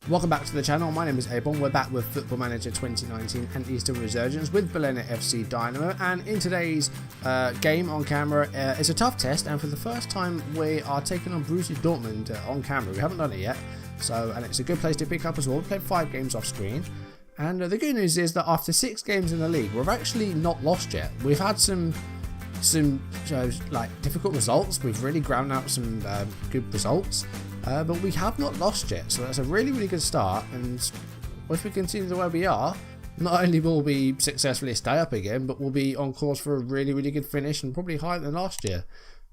Welcome back to the channel. My name is A-Bomb. We're back with Football Manager 2019 and Easter Resurgence with Berliner FC Dynamo, and in today's game on camera, it's a tough test, and for the first time we are taking on Borussia Dortmund on camera. We haven't done it yet, and it's a good place to pick up as well. We played 5 games off screen, and the good news is that after 6 games in the league, we've actually not lost yet. We've had some difficult results. We've really ground out some good results, but we have not lost yet, so that's a really good start. And if we continue the way we are, not only will we successfully stay up again, but we'll be on course for a really good finish, and probably higher than last year.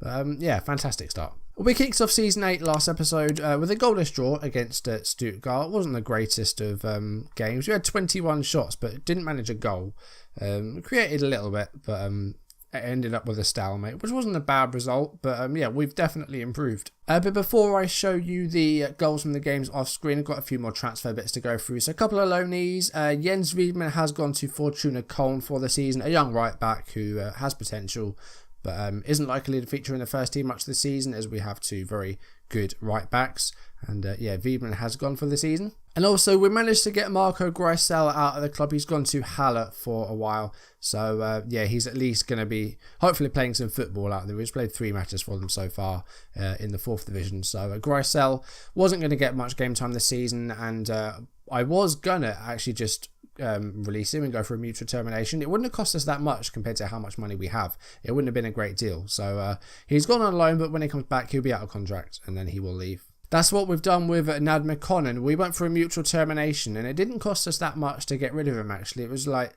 Yeah, fantastic start. We kicked off season 8 last episode with a goalless draw against Stuttgart. It wasn't the greatest of games. We had 21 shots, but didn't manage a goal. We created a little bit, but it ended up with a stalemate, which wasn't a bad result, but yeah, we've definitely improved. But before I show you the goals from the games off screen, I've got a few more transfer bits to go through. So a couple of loanees. Jens Wiedmann has gone to Fortuna Köln for the season, a young right back who has potential, but isn't likely to feature in the first team much this season, as we have 2 very good right backs. And yeah, Wiedmann has gone for the season. And also, we managed to get Marco Greisel out of the club. He's gone to Halle for a while. So, yeah, he's at least going to be hopefully playing some football out there. We've played 3 matches for them so far in the 4th division. So, Greisel wasn't going to get much game time this season. And I was going to actually just release him and go for a mutual termination. It wouldn't have cost us that much compared to how much money we have. It wouldn't have been a great deal. So, he's gone on loan, but when he comes back, he'll be out of contract and then he will leave. That's what we've done with Nad McConnon. We went for a mutual termination, and it didn't cost us that much to get rid of him, actually. It was like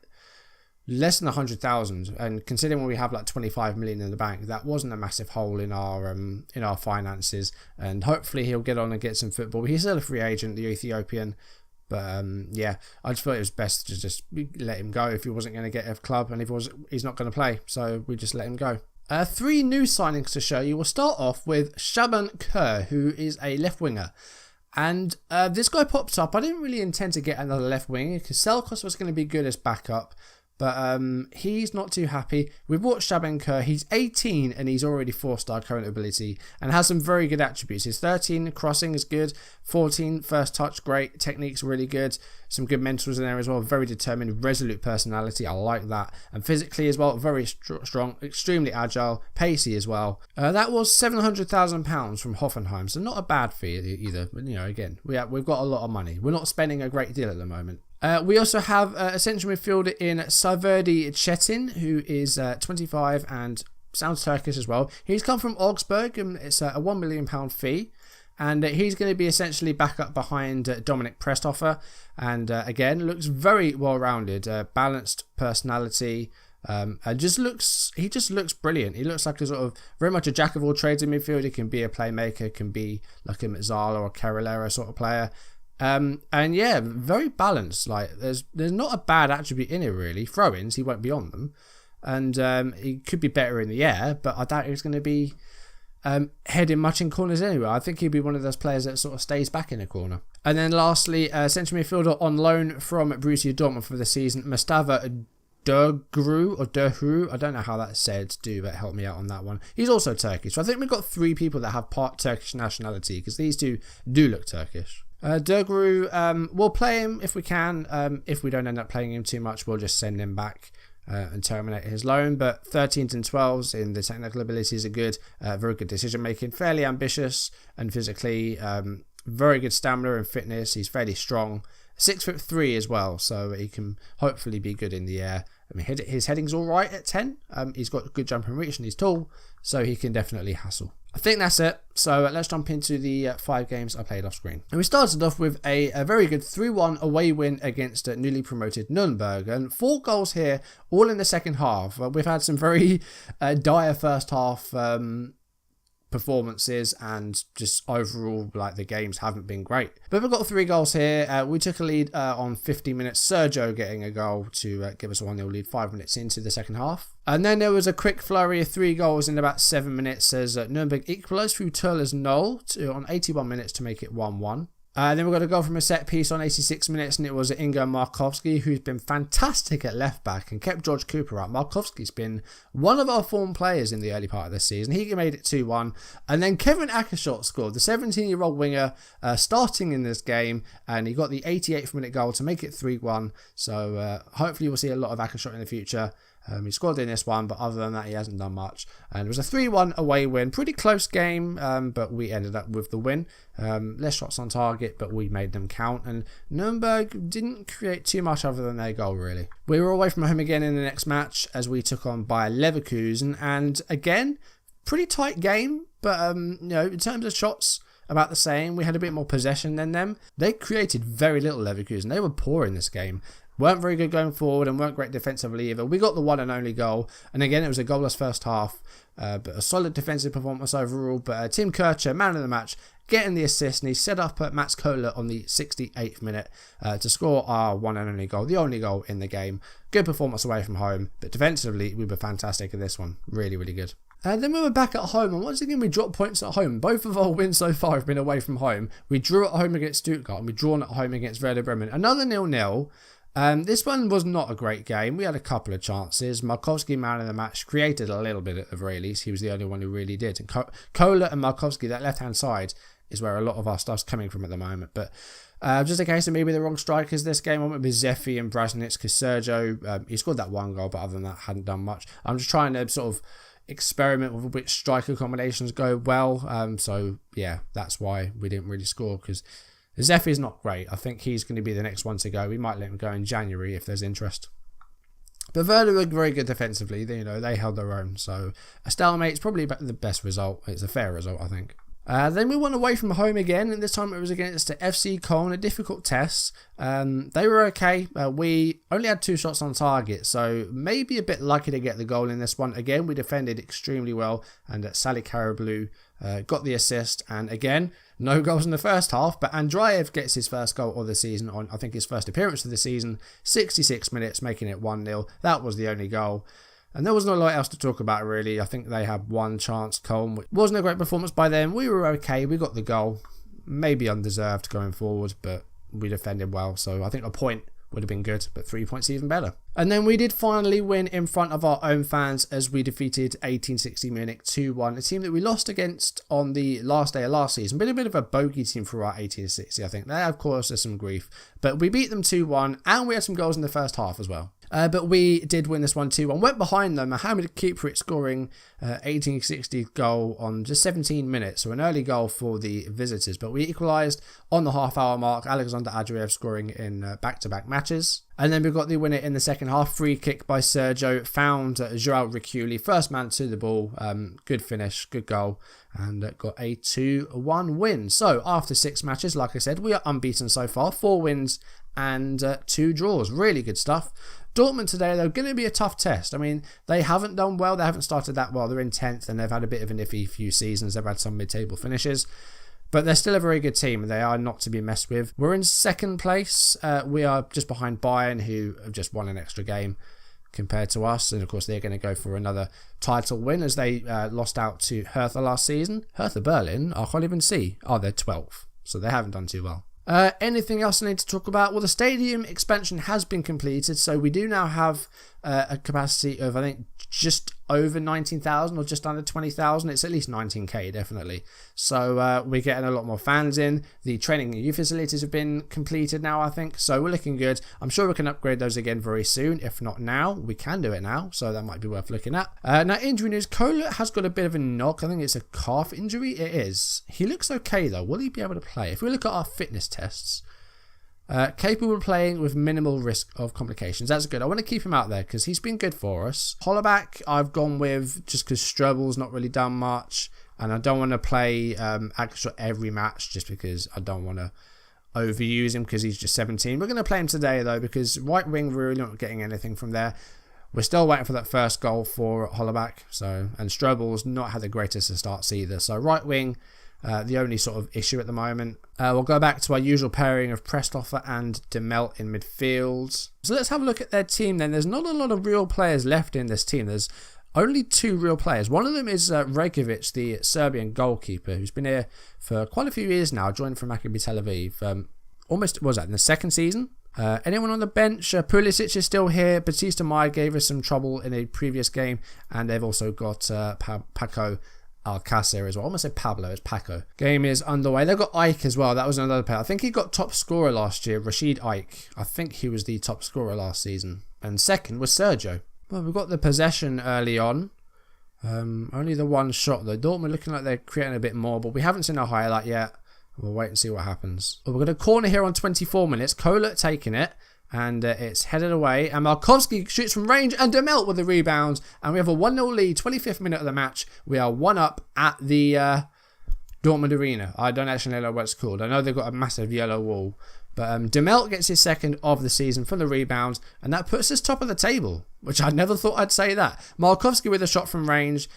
less than 100,000, and considering we have like 25 million in the bank, that wasn't a massive hole in our finances, and hopefully he'll get on and get some football. He's still a free agent, the Ethiopian, but yeah, I just thought it was best to just let him go if he wasn't going to get a club, and he's not going to play, so we just let him go. 3 new signings to show you. We'll start off with Shaban Kerr, who is a left winger. And this guy popped up. I didn't really intend to get another left winger because Selkos was going to be good as backup. But he's not too happy. We bought Shaban Kerr. He's 18 and he's already 4-star current ability and has some very good attributes. His 13 crossing is good. 14 first touch, great. Technique's really good. Some good mentals in there as well. Very determined, resolute personality. I like that. And physically as well, very strong, extremely agile, pacey as well. That was £700,000 from Hoffenheim, so not a bad fee either. But, you know, again, we've got a lot of money. We're not spending a great deal at the moment. We also have a central midfielder in Saverdi Çetin, who is 25 and sounds Turkish as well. He's come from Augsburg, and it's a £1 million fee. And he's going to be essentially back up behind Dominik Presthofer. And again, looks very well-rounded, balanced personality. He just looks brilliant. He looks like a sort of very much a jack of all trades in midfield. He can be a playmaker, can be like a Mezzala or Carrilera sort of player. And yeah, very balanced. Like there's not a bad attribute in it really. Throw-ins, he won't be on them, and he could be better in the air, but I doubt he's going to be heading much in corners anyway. I think he'd be one of those players that sort of stays back in a corner. And then lastly, central midfielder on loan from Borussia Dortmund for the season, Mustafa Derhru, I don't know how that's said. But help me out on that one. He's also Turkish. So I think we've got 3 people that have part Turkish nationality, because these 2 do look Turkish. Dergru, we'll play him if we can. If we don't end up playing him too much, we'll just send him back and terminate his loan. But 13s and 12s in the technical abilities are good. Very good decision making. Fairly ambitious and physically. Very good stamina and fitness. He's fairly strong. 6'3" as well, so he can hopefully be good in the air. I mean, his heading's all right at 10. He's got good jump and reach, and he's tall, so he can definitely hassle. I think that's it. So let's jump into the 5 games I played off screen. And we started off with a very good 3-1 away win against newly promoted Nürnberg, and 4 goals here, all in the second half. We've had some very dire first half performances, and just overall, like, the games haven't been great. But we've got 3 goals here. We took a lead on 50 minutes. Sergio getting a goal to give us a 1-0 lead 5 minutes into the second half. And then there was a quick flurry of 3 goals in about 7 minutes as Nürnberg equalised through Turler's Knoll on 81 minutes to make it 1-1. Then we got a goal from a set piece on 86 minutes, and it was Ingo Markowski, who's been fantastic at left back and kept George Cooper up. Markowski's been one of our form players in the early part of this season. He made it 2-1, and then Kevin Ackershot scored, the 17-year-old winger, starting in this game, and he got the 88th minute goal to make it 3-1. So hopefully we'll see a lot of Ackershot in the future. He scored in this one, but other than that, he hasn't done much. And it was a 3-1 away win. Pretty close game, but we ended up with the win. Less shots on target, but we made them count. And Nuremberg didn't create too much other than their goal, really. We were away from home again in the next match as we took on Bayer Leverkusen. And again, pretty tight game, but in terms of shots, about the same. We had a bit more possession than them. They created very little, Leverkusen. They were poor in this game. Weren't very good going forward and weren't great defensively either. We got the one and only goal. And again, it was a goalless first half. But a solid defensive performance overall. But Tim Kircher, man of the match, getting the assist. And he set up Mats Kohler on the 68th minute to score our one and only goal. The only goal in the game. Good performance away from home. But defensively, we were fantastic in this one. Really, really good. Then we were back at home, and once again we dropped points at home. Both of our wins so far have been away from home. We drew at home against Stuttgart, and we drawn at home against Werder Bremen. Another 0-0. This one was not a great game. We had a couple of chances. Markowski, man of the match, created a little bit at the very least. He was the only one who really did. And Kohler and Markowski, that left-hand side, is where a lot of our stuff's coming from at the moment. But just a case of maybe the wrong strikers this game. I went with Zeffi and Brasnitz, because Sergio, he scored that one goal, but other than that, hadn't done much. I'm just trying to sort of experiment with which striker combinations go well. So yeah, that's why we didn't really score, because Zef is not great. I think he's going to be the next one to go. We might let him go in January if there's interest. But Werder were very good defensively. They held their own. So a stalemate's probably the best result. It's a fair result, I think. Then we went away from home again, and this time it was against the FC Köln, a difficult test. They were okay. We only had 2 shots on target, so maybe a bit lucky to get the goal in this one. Again, we defended extremely well, and Sally Karablu got the assist. And again, no goals in the first half, but Andreev gets his first goal of the season on, I think, his first appearance of the season. 66 minutes, making it 1-0. That was the only goal. And there was not a lot else to talk about, really. I think they had one chance, Köln, which wasn't a great performance by them. We were okay. We got the goal. Maybe undeserved going forward, but we defended well. So I think a point would have been good, but 3 points even better. And then we did finally win in front of our own fans as we defeated 1860 Munich 2-1, a team that we lost against on the last day of last season. Been a bit of a bogey team for our 1860, I think. They have caused us some grief, but we beat them 2-1, and we had some goals in the first half as well. But we did win this one 2-1. Went behind them. Mohamed Kiprit scoring 1860 goal on just 17 minutes. So an early goal for the visitors. But we equalised on the half-hour mark. Alexander Adriev scoring in back-to-back matches. And then we got the winner in the second half. Free kick by Sergio. Found Joao Riccioli. First man to the ball. Good finish. Good goal. And got a 2-1 win. So after 6 matches, like I said, we are unbeaten so far. 4 wins and 2 draws. Really good stuff. Dortmund today, though, going to be a tough test. I mean, they haven't done well. They haven't started that well. They're in 10th, and they've had a bit of an iffy few seasons. They've had some mid-table finishes. But they're still a very good team, and they are not to be messed with. We're in 2nd place. We are just behind Bayern, who have just won an extra game compared to us. And, of course, they're going to go for another title win as they lost out to Hertha last season. Hertha Berlin, I can't even see. Oh, they're 12th, so they haven't done too well. Anything else I need to talk about? Well, the stadium expansion has been completed, so we do now have a capacity of, I think, just over 19,000 or just under 20,000. It's at least 19k, definitely. So we're getting a lot more fans in. The training and youth facilities have been completed now, I think, so we're looking good. I'm sure we can upgrade those again very soon. If not now, we can do it now, so that might be worth looking at. Now, injury news. Kohler has got a bit of a knock. I think it's a calf injury. It is. He looks okay, though. Will he be able to play? If we look at our fitness tests, capable of playing with minimal risk of complications. That's good. I want to keep him out there because he's been good for us. Hollerback, I've gone with just because Strobel's not really done much, and I don't want to play extra every match just because I don't want to overuse him because he's just 17. We're going to play him today though because right wing we're really not getting anything from there. We're still waiting for that first goal for Hollerback. And Strobel's not had the greatest of starts either. So right wing, the only sort of issue at the moment. We'll go back to our usual pairing of Prestoffer and Demelt in midfield. So let's have a look at their team then. There's not a lot of real players left in this team. There's only 2 real players. One of them is Regovic, the Serbian goalkeeper, who's been here for quite a few years now, joined from Maccabi Tel Aviv. Almost, what was that, in the 2nd season? Anyone on the bench? Pulisic is still here. Batista Maya gave us some trouble in a previous game. And they've also got Paco Alcacer as well. I almost said Pablo, it's Paco. Game is underway. They've got Ike as well. That was another player. I think he got top scorer last year, Rashid Ike. I think he was the top scorer last season. And second was Sergio. Well, we've got the possession early on. Only the one shot though. Dortmund looking like they're creating a bit more, but we haven't seen a highlight yet. We'll wait and see what happens. Well, we're going to corner here on 24 minutes. Kohler taking it. And it's headed away. And Markovski shoots from range. And Demelt with the rebound. And we have a 1-0 lead. 25th minute of the match. We are 1 up at the Dortmund Arena. I don't actually know what it's called. I know they've got a massive yellow wall. But Demelt gets his 2nd of the season for the rebound. And that puts us top of the table. Which I never thought I'd say that. Markovski with a shot from range.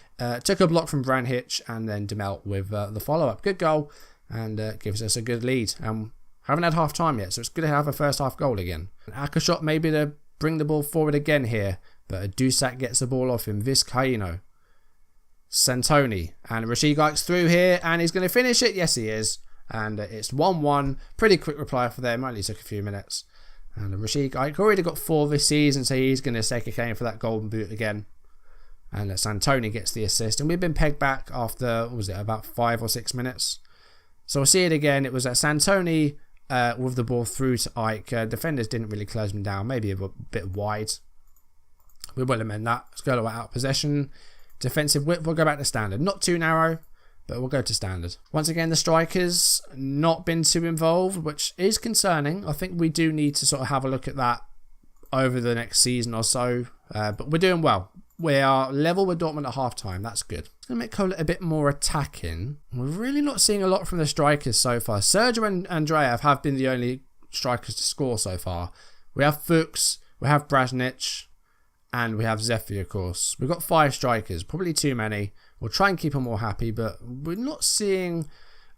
Took a block from Branhich. And then Demelt with the follow-up. Good goal. And gives us a good lead. Haven't had half time yet, so it's good to have a first half goal again. Akashot maybe to bring the ball forward again here, but Dusak gets the ball off him. Vizcaino, Santoni, and Rashid Ike's through here, and he's going to finish it. Yes, he is. And it's 1-1. Pretty quick reply for them. Only took a few minutes. And Rashid Ike already got 4 this season, so he's going to take a cane for that golden boot again. And Santoni gets the assist, and we've been pegged back after, what was it, about 5 or 6 minutes. So we'll see it again. It was Santoni with the ball through to Ike. Defenders didn't really close him down. Maybe a bit wide. We will amend that. Let's go out of possession. Defensive width, we'll go back to standard. Not too narrow, but we'll go to standard. Once again, the strikers not been too involved, which is concerning. I think we do need to sort of have a look at that over the next season or so. But we're doing well. We are level with Dortmund at half-time. That's good. It's going to make Kohler a bit more attacking. We're really not seeing a lot from the strikers so far. Sergio and Andreev have been the only strikers to score so far. We have Fuchs, we have Brasnic, and we have Zephy, of course. We've got 5 strikers. Probably too many. We'll try and keep them all happy, but we're not seeing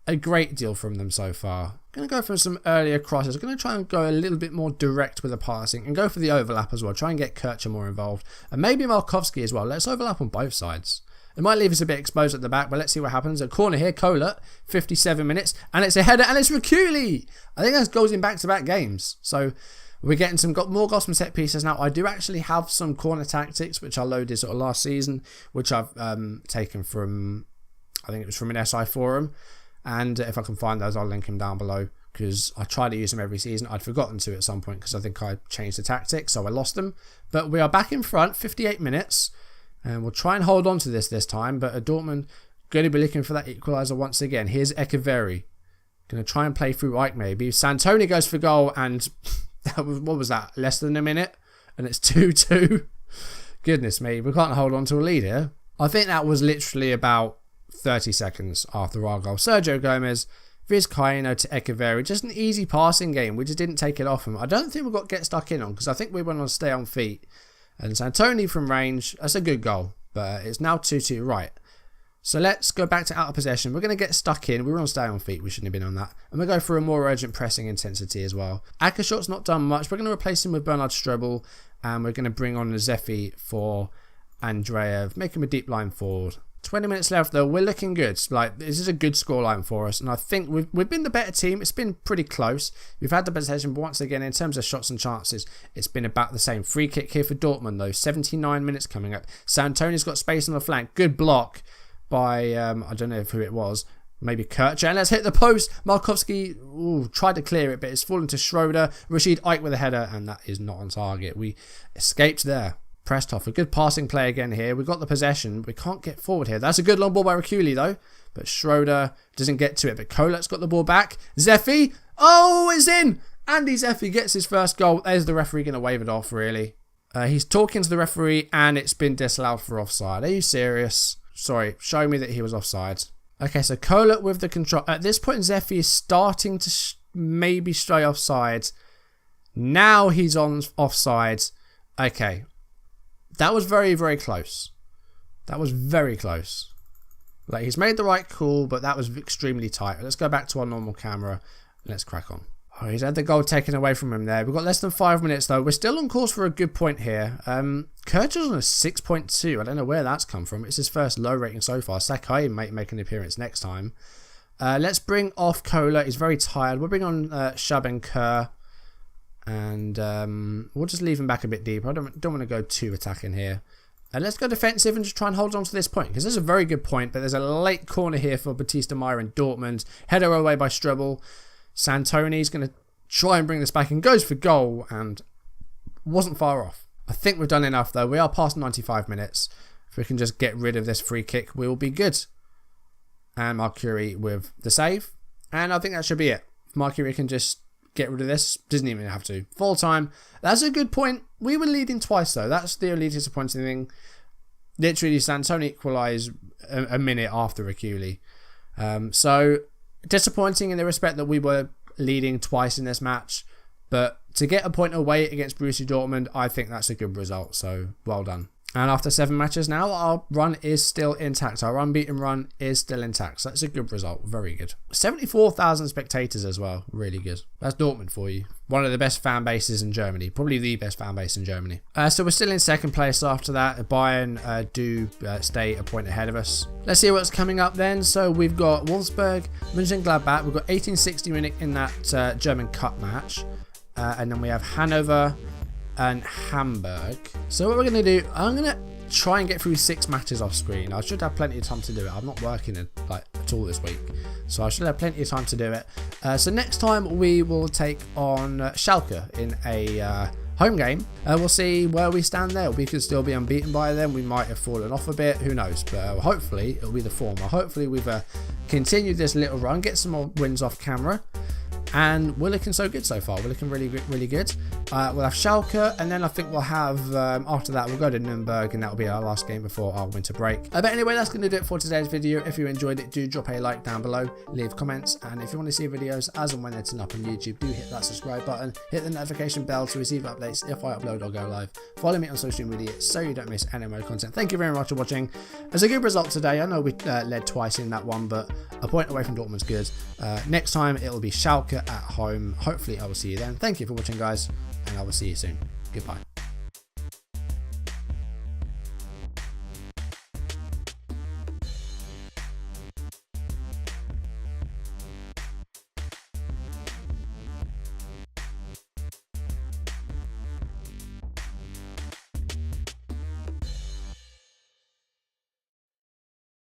a great deal from them so far. Going to go for some earlier crosses. Going to try and go a little bit more direct with the passing and go for the overlap as well. Try and get Kircher more involved. And maybe Markovski as well. Let's overlap on both sides. It might leave us a bit exposed at the back, but let's see what happens. A corner here, Kohler, 57 minutes. And it's a header and it's Rakuli. I think that goes in back-to-back games. So we're getting some more goals from set pieces now. I do actually have some corner tactics, which I loaded sort of last season, which I've taken from, I think it was from an SI forum. And if I can find those, I'll link them down below because I try to use them every season. I'd forgotten to at some point because I think I changed the tactics, so I lost them. But we are back in front, 58 minutes, and we'll try and hold on to this time. But Dortmund going to be looking for that equaliser once again. Here's Echeverri. Going to try and play through Ike maybe. Santoni goes for goal, and what was that? Less than a minute, and it's 2-2. Goodness me, we can't hold on to a lead here. I think that was literally about 30 seconds after our goal. Sergio Gomez, Vizcaino to Echeverri. Just an easy passing game. We just didn't take it off him. I don't think we got get stuck in on because I think we went on stay on feet. And Santoni from range. That's a good goal. But it's now 2-2 right. So let's go back to out of possession. We're going to get stuck in. We were on stay on feet. We shouldn't have been on that. And we'll go for a more urgent pressing intensity as well. Akashot's not done much. We're going to replace him with Bernard Strebel. And we're going to bring on Zephy for Andreev. Make him a deep line forward. 20 minutes left though. We're looking good. Like, this is a good scoreline for us, and I think we've been the better team. It's been pretty close. We've had the possession, but once again, in terms of shots and chances, it's been about the same. Free kick here for Dortmund though. 79 minutes coming up. Santoni's got space on the flank. Good block by I don't know who it was. Maybe Kircher. And let's hit the post. Markovski tried to clear it, but it's fallen to Schroeder. Rashid Ike with a header, and that is not on target. We escaped there. Pressed a good passing play again here. We've got the possession. We can't get forward here. That's a good long ball by Rakuli though. But Schroeder doesn't get to it. But Kohler's got the ball back. Zephy. Oh, it's in. Andy Zephy gets his first goal. There's the referee going to wave it off, really. He's talking to the referee and it's been disallowed for offside. Are you serious? Sorry, show me that he was offside. Okay, so Kohler with the control. At this point, Zephy is starting to maybe stray offside. Now he's on offside. Okay. That was very, very close. That was very close. Like, he's made the right call, but that was extremely tight. Let's go back to our normal camera and let's crack on. Oh, he's had the goal taken away from him there. We've got less than 5 minutes though. We're still on course for a good point here. Kirchhoff's on a 6.2. I don't know where that's come from. It's his first low rating so far. Sakai might make an appearance next time. Let's bring off Kohler. He's very tired. We'll bring on Shub and Kerr. And we'll just leave him back a bit deeper. I don't want to go too attacking here. And let's go defensive and just try and hold on to this point. Because this is a very good point. But there's a late corner here for Batista Meyer and Dortmund. Header away by Strebel. Santoni's going to try and bring this back and goes for goal. And wasn't far off. I think we've done enough though. We are past 95 minutes. If we can just get rid of this free kick, we will be good. And Mark Curie with the save. And I think that should be it. If Mark Curie can just get rid of this, doesn't even have to. Full time. That's a good point. We were leading twice though. That's the only disappointing thing. Literally, Santoni equalised a minute after Akuli. So disappointing in the respect that we were leading twice in this match. But to get a point away against Borussia Dortmund, I think that's a good result. So well done. And after 7 matches now, our run is still intact. Our unbeaten run is still intact. So that's a good result. Very good. 74,000 spectators as well. Really good. That's Dortmund for you. One of the best fan bases in Germany. Probably the best fan base in Germany. So we're still in second place after that. Bayern do stay a point ahead of us. Let's see what's coming up then. So we've got Wolfsburg, Mönchengladbach. We've got 1860 Munich in that German Cup match. And then we have Hanover and Hamburg. So what we're going to do, I'm going to try and get through 6 matches off screen. I should have plenty of time to do it. I'm not working at all this week, so I should have plenty of time to do it. So next time we will take on Schalke in a home game. We'll see where we stand there. We could still be unbeaten by then. We might have fallen off a bit. Who knows? But hopefully it'll be the former. Hopefully we've continued this little run, get some more wins off camera. And we're looking so good so far. We're looking really good. We'll have Schalke, and then I think we'll have, after that, we'll go to Nuremberg, and that'll be our last game before our winter break. But anyway, that's going to do it for today's video. If you enjoyed it, do drop a like down below, leave comments, and if you want to see videos as and when they're turn up on YouTube, do hit that subscribe button, hit the notification bell to receive updates if I upload or go live. Follow me on social media so you don't miss any of my content. Thank you very much for watching. It's a good result today. I know we led twice in that one, but a point away from Dortmund's good. Next time, it'll be Schalke at home. Hopefully I will see you then. Thank you for watching, guys, and I will see you soon. Goodbye.